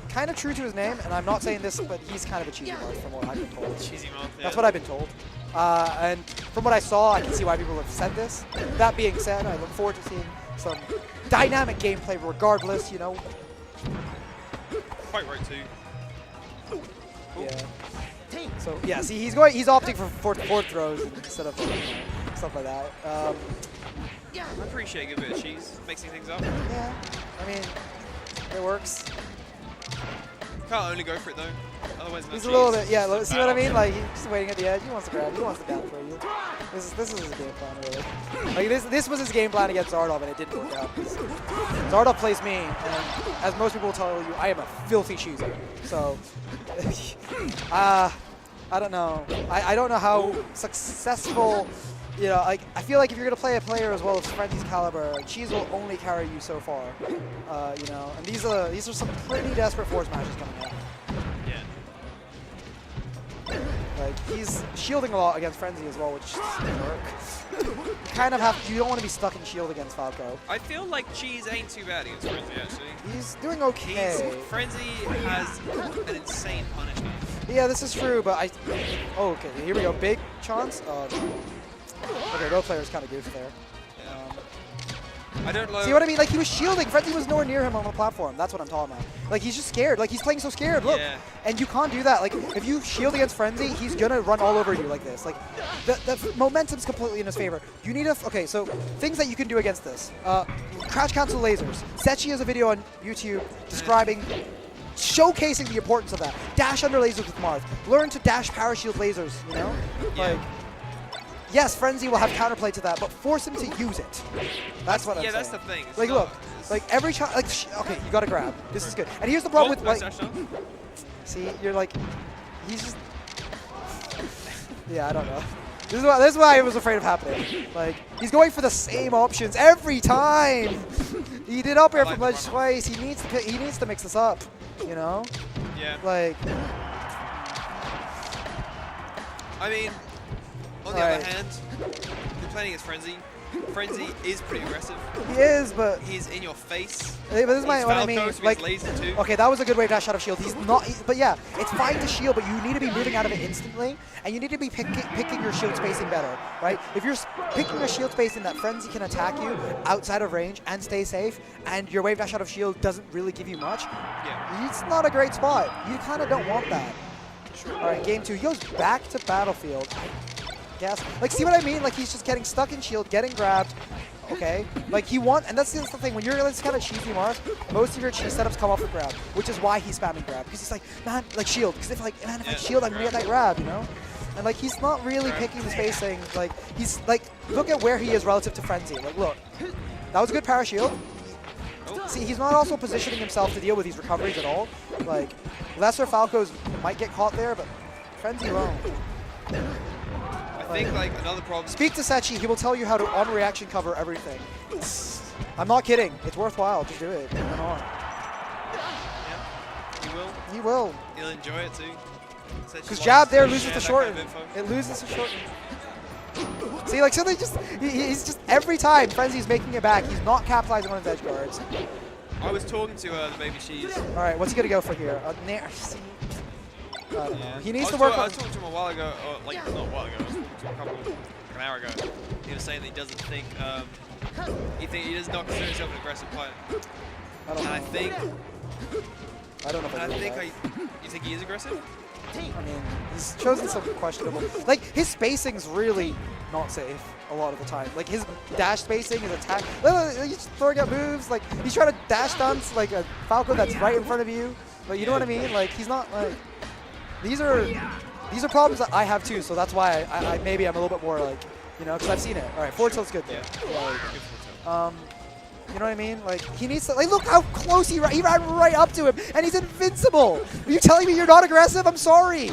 Kind of true to his name, and I'm not saying this, but he's kind of a cheesy mouth from what I've been told. Cheesy mouth, yeah. That's what I've been told. And from what I saw, I can see why people have said this. That being said, I look forward to seeing some dynamic gameplay regardless, you know. Quite right, too. Yeah. So, yeah, see, he's opting for forward throws instead of stuff like that. I appreciate a good bit of cheese, mixing things up. Yeah, I mean, it works. Can't only go for it though. Otherwise, he's a little bit, yeah. See what I mean? Like he's just waiting at the edge. He wants to grab. He wants to down for you. This is his game plan, really. Like this was his game plan against Zardov, and it didn't work out. Zardov plays me, and as most people will tell you, I am a filthy cheeser. So, I don't know. I don't know how successful. You know, like I feel like if you're gonna play a player as well as Frenzy's caliber, cheese will only carry you so far. You know, and these are some pretty desperate force matches coming up. Yeah. Like he's shielding a lot against Frenzy as well, which doesn't work. You kind of have. You don't want to be stuck in shield against Falco. I feel like cheese ain't too bad against Frenzy actually. He's doing okay. Frenzy has an insane punishment. Yeah, this is true, but oh, okay, here we go. Big chance. Okay, both players kind of goofed there. I don't know. See what I mean? Like he was shielding. Frenzy was nowhere near him on the platform. That's what I'm talking about. Like he's just scared. Like he's playing so scared. Look. Yeah. And you can't do that. Like if you shield against Frenzy, he's gonna run all over you like this. Like the momentum's completely in his favor. You need a okay. So things that you can do against this: crash cancel lasers. Sechi has a video on YouTube describing. Showcasing the importance of that. Dash under lasers with Marth. Learn to dash parashield lasers, you know? Yeah. Like, yes, Frenzy will have counterplay to that, but force him to use it. That's what I'm saying. Yeah, that's the thing. Like, look, like every shot, like, okay, you gotta grab. This is good. And here's the problem with, like, see, you're like, he's just, yeah, I don't know. This is why I was afraid of happening. Like, he's going for the same options every time. He did up air from ledge twice. He needs to mix this up, you know? Yeah. Like, I mean, on the other hand, you're playing against Frenzy. Frenzy is pretty aggressive. He is, but he's in your face. But this is what I mean. Like, okay, that was a good wave dash out of shield. He's not, but yeah, it's fine to shield, but you need to be moving out of it instantly, and you need to be picking your shield spacing better, right? If you're picking a shield spacing that Frenzy can attack you outside of range and stay safe, and your wave dash out of shield doesn't really give you much, it's not a great spot. You kind of don't want that. All right, game 2. He goes back to battlefield. Guess. Like, see what I mean? Like, he's just getting stuck in shield, getting grabbed. Okay? Like, and that's the thing. When you're this kind of cheesy Marth, most of your cheese setups come off with grab, which is why he's spamming grab. Because he's like, man, like, shield. Because if I shield, I'm going to get that grab, you know? And, like, he's not really picking the spacing. Like, he's, like, look at where he is relative to Frenzy. Like, look. That was a good parashield. See, he's not also positioning himself to deal with these recoveries at all. Like, lesser Falcos might get caught there, but Frenzy alone. I think like another problem. Speak to Sechi, he will tell you how to on reaction cover everything. I'm not kidding. It's worthwhile. Just do it. Come on. Yeah, he will. He will. He'll enjoy it too. Because jab there loses the shorten. It loses the shorten. See, like, so they just, he's just, every time Frenzy's making it back, he's not capitalizing on his edge guards. I was talking to TheBabyCheese. All right, what's he going to go for here? Yeah. He needs to work on... I was talking to him a while ago, or like, not a while ago, I was talking to him an hour ago. He was saying that he doesn't think, he does not consider himself an aggressive player. I don't know. I think... I don't know if I think you think he is aggressive? I mean, he's chosen some questionable... Like, his spacing's really not safe a lot of the time. Like, his dash spacing, his attack... He's just throwing out moves. Like, he's trying to dash dance like a Falco that's right in front of you. But you know what I mean? Like, he's not, like... These are problems that I have too, so that's why I maybe I'm a little bit more like, you know, because I've seen it. All right, forward tilt's good there. Yeah. You know what I mean? Like, he needs to, like, look how close he ran right up to him, and he's invincible. Are you telling me you're not aggressive? I'm sorry.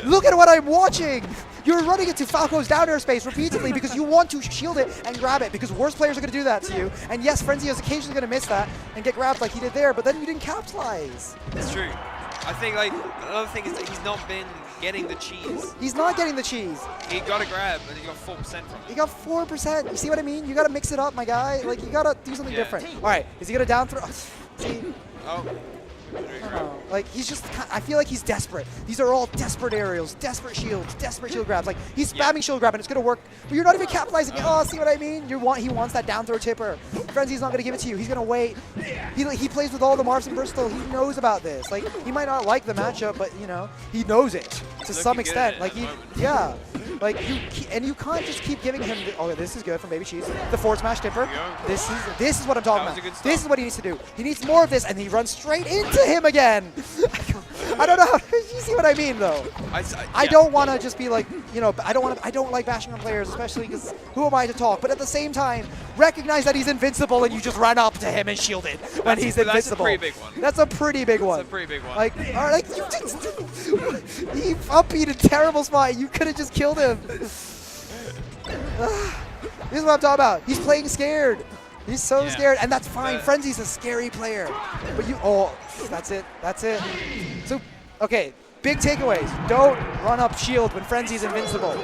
Look at what I'm watching. You're running into Falco's down air space repeatedly because you want to shield it and grab it because worse players are going to do that to you. And yes, Frenzy is occasionally going to miss that and get grabbed like he did there, but then you didn't capitalize. It's true. I think, like, another thing is that he's not been getting the cheese. He's not getting the cheese. He got a grab, and he got 4% from it. He got 4%. You see what I mean? You got to mix it up, my guy. Like, you got to do something different. All right, is he going to down throw? See, Oh. Like, he's just, I feel like he's desperate. These are all desperate aerials, desperate shields, desperate shield grabs. Like, he's spamming shield grab and it's going to work, but you're not even capitalizing. Oh, see what I mean? He wants that down throw tipper. Frenzy's not going to give it to you. He's going to wait. He plays with all the Marths and Bristol. He knows about this. Like, he might not like the matchup, but, you know, he knows it to some extent. Like, yeah. Like, you can't just keep giving him, this is good from BabyCheese. The forward smash tipper. This is what I'm talking about. This is what he needs to do. He needs more of this, and he runs straight into him again. I don't know how you see what I mean, though. I don't want to just be like, you know, I don't like bashing on players, especially because who am I to talk? But at the same time, recognize that he's invincible and you just run up to him and shield it when he's invincible. That's a pretty big one. That's a pretty big one. That's a pretty big one. Like, you just, he up-beat a terrible spot. You could have just killed him. This is what I'm talking about. He's playing scared. He's so scared, and that's fine. Frenzy's a scary player. But that's it. That's it. So, okay, big takeaways. Don't run up shield when Frenzy's invincible.